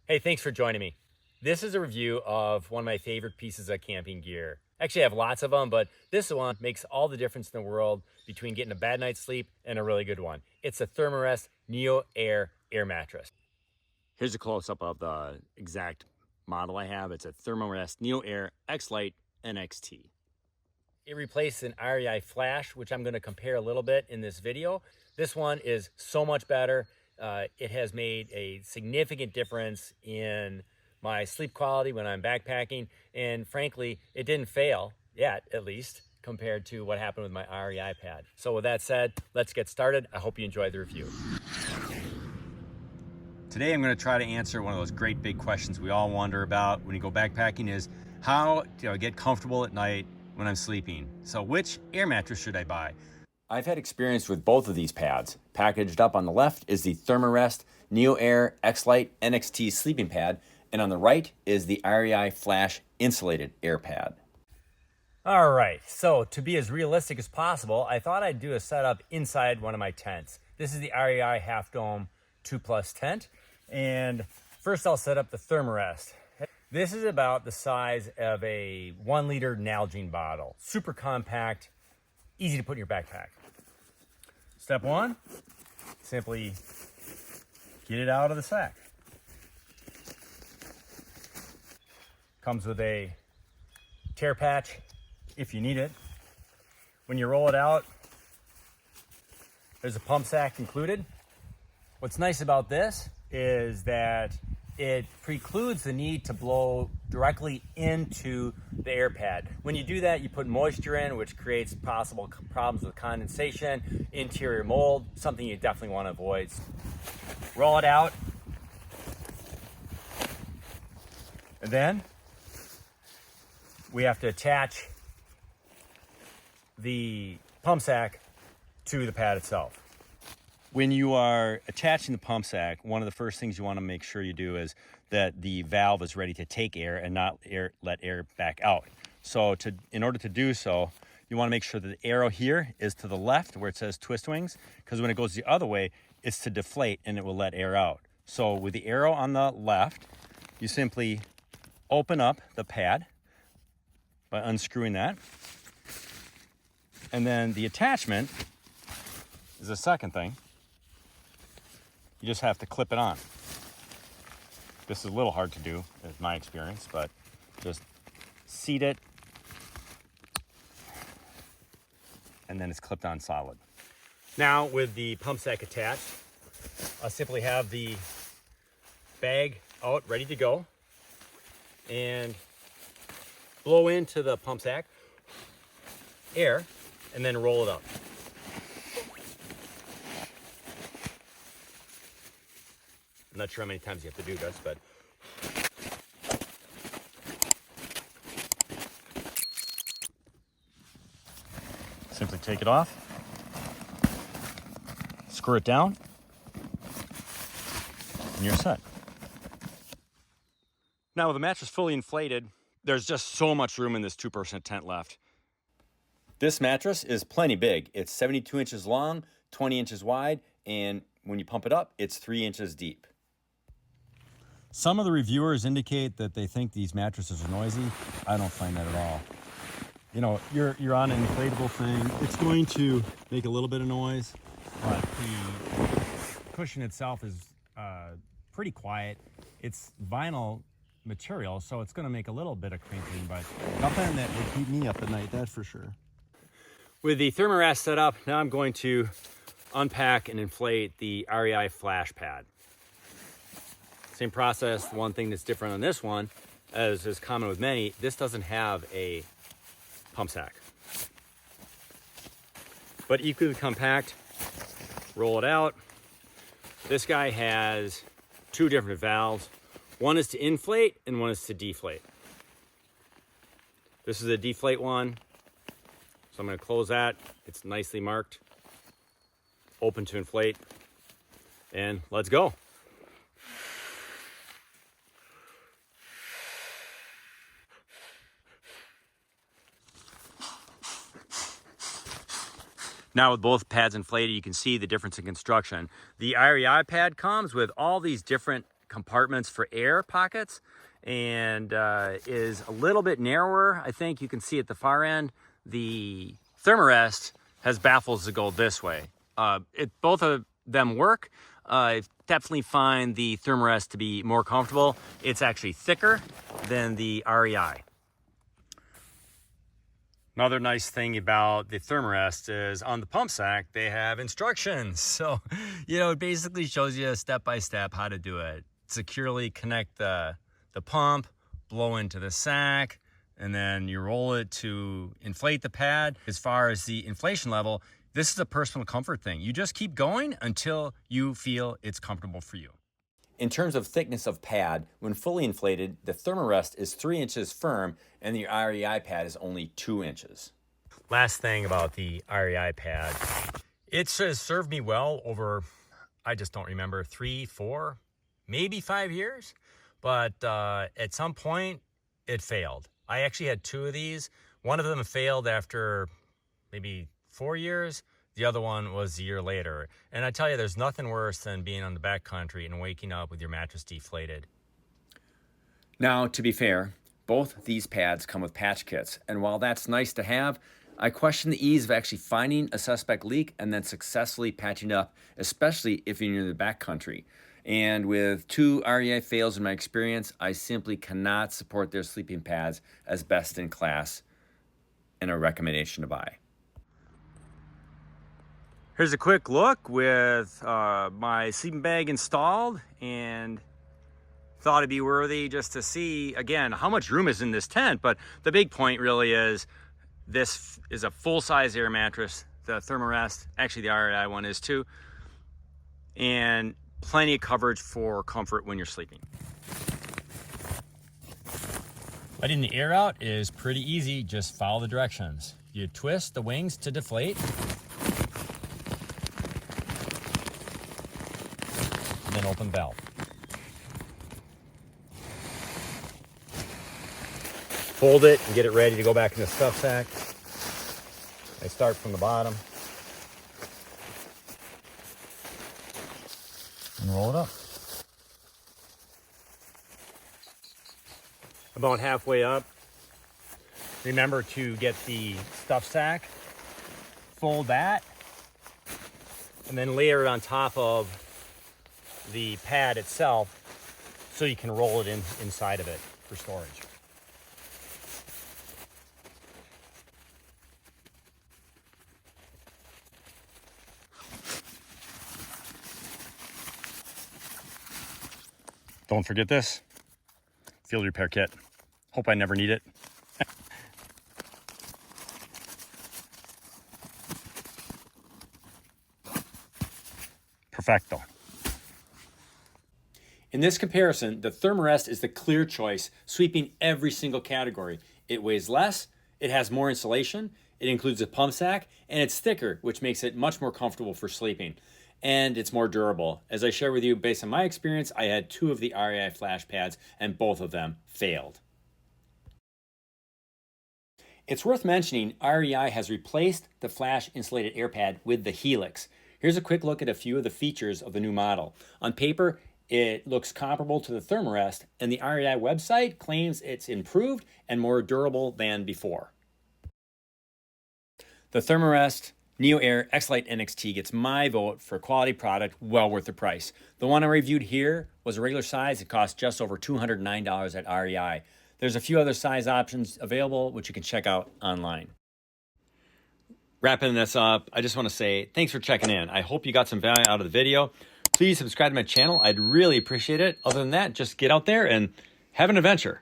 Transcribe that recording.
Hey, thanks for joining me. This is a review of one of my favorite pieces of camping gear. Actually, I have lots of them, but this one makes all the difference in the world between getting a bad night's sleep and a really good one. It's a Thermarest Neo Air air mattress. Here's a close-up of the exact model I have. It's a Thermarest Neo Air X-Lite NXT. It replaced an REI Flash, which I'm going to compare a little bit in this video. This one is so much better. It has made a significant difference in my sleep quality when I'm backpacking, and frankly, it didn't fail yet, at least, compared to what happened with my REI pad. So with that said, let's get started. I hope you enjoy the review. Today I'm going to try to answer one of those great big questions we all wonder about when you go backpacking is how do I get comfortable at night when I'm sleeping? So which air mattress should I buy? I've had experience with both of these pads. Packaged up on the left is the Thermarest Neo Air X-Lite NXT sleeping pad, and on the right is the REI Flash insulated air pad. All right, so to be as realistic as possible, I thought I'd do a setup inside one of my tents. This is the REI Half Dome 2+ tent, and first I'll set up the Thermarest. This is about the size of a 1-liter Nalgene bottle. Super compact, easy to put in your backpack. Step one, simply get it out of the sack. Comes with a tear patch if you need it. When you roll it out, there's a pump sack included. What's nice about this is that it precludes the need to blow directly into the air pad. When you do that, you put moisture in, which creates possible problems with condensation, interior mold, something you definitely want to avoid. Roll it out. And then we have to attach the pump sack to the pad itself. When you are attaching the pump sack, one of the first things you want to make sure you do is that the valve is ready to take air and not let air back out. So in order to do so, you want to make sure that the arrow here is to the left where it says twist wings, because when it goes the other way, it's to deflate and it will let air out. So with the arrow on the left, you simply open up the pad by unscrewing that. And then the attachment is the second thing. You just have to clip it on. This is a little hard to do, in my experience, but just seat it, and then it's clipped on solid. Now, with the pump sack attached, I'll simply have the bag out, ready to go, and blow into the pump sack air, and then roll it up. I'm not sure how many times you have to do this, but simply take it off, screw it down, and you're set. Now with the mattress fully inflated, there's just so much room in this 2-person tent left. This mattress is plenty big. It's 72 inches long, 20 inches wide, and when you pump it up, it's 3 inches deep. Some of the reviewers indicate that they think these mattresses are noisy. I don't find that at all. You know, you're on an inflatable thing. It's going to make a little bit of noise, but the cushion itself is pretty quiet. It's vinyl material, so it's going to make a little bit of crinkling, but nothing that would keep me up at night, that's for sure. With the Thermarest set up, now I'm going to unpack and inflate the REI Flash pad. Same process. The one thing that's different on this one, as is common with many, this doesn't have a pump sack. But equally compact, roll it out. This guy has 2 different valves. One is to inflate and one is to deflate. This is a deflate one. So I'm going to close that. It's nicely marked. Open to inflate. And let's go. Now with both pads inflated, you can see the difference in construction. The REI pad comes with all these different compartments for air pockets, and is a little bit narrower. I think you can see at the far end, the Thermarest has baffles that go this way. Both of them work. I definitely find the Thermarest to be more comfortable. It's actually thicker than the REI. Another nice thing about the Thermarest is on the pump sack, they have instructions. So, it basically shows you step by step how to do it. Securely connect the pump, blow into the sack, and then you roll it to inflate the pad. As far as the inflation level, this is a personal comfort thing. You just keep going until you feel it's comfortable for you. In terms of thickness of pad, when fully inflated, the Thermarest is 3 inches firm and the REI pad is only 2 inches. Last thing about the REI pad, it has served me well over, I just don't remember, 3, 4, maybe 5 years. But at some point, it failed. I actually had 2 of these. One of them failed after maybe 4 years. The other one was a year later. And I tell you, there's nothing worse than being on the backcountry and waking up with your mattress deflated. Now, to be fair, both these pads come with patch kits. And while that's nice to have, I question the ease of actually finding a suspect leak and then successfully patching up, especially if you're in the backcountry. And with 2 REI fails in my experience, I simply cannot support their sleeping pads as best in class and a recommendation to buy. Here's a quick look with my sleeping bag installed, and thought it'd be worthy just to see, again, how much room is in this tent. But the big point really is this is a full-size air mattress. The Thermarest, actually the REI one is too, and plenty of coverage for comfort when you're sleeping. Letting the air out is pretty easy. Just follow the directions. You twist the wings to deflate, and then open the valve. Fold it and get it ready to go back in the stuff sack. I start from the bottom and roll it up. About halfway up, remember to get the stuff sack, fold that, and then layer it on top of the pad itself so you can roll it inside of it for storage. Don't forget this field repair kit. Hope I never need it. Perfecto. In this comparison, the Thermarest is the clear choice, sweeping every single category. It weighs less, it has more insulation, it includes a pump sack, and it's thicker, which makes it much more comfortable for sleeping. And it's more durable. As I share with you, based on my experience, I had 2 of the REI flash pads, and both of them failed. It's worth mentioning, REI has replaced the flash insulated air pad with the Helix. Here's a quick look at a few of the features of the new model. On paper, it looks comparable to the Thermarest, and the REI website claims it's improved and more durable than before. The Thermarest NeoAir X-Lite NXT gets my vote for quality product, well worth the price. The one I reviewed here was a regular size. It cost just over $209 at REI. There's a few other size options available, which you can check out online. Wrapping this up, I just want to say thanks for checking in. I hope you got some value out of the video. Please subscribe to my channel. I'd really appreciate it. Other than that, just get out there and have an adventure.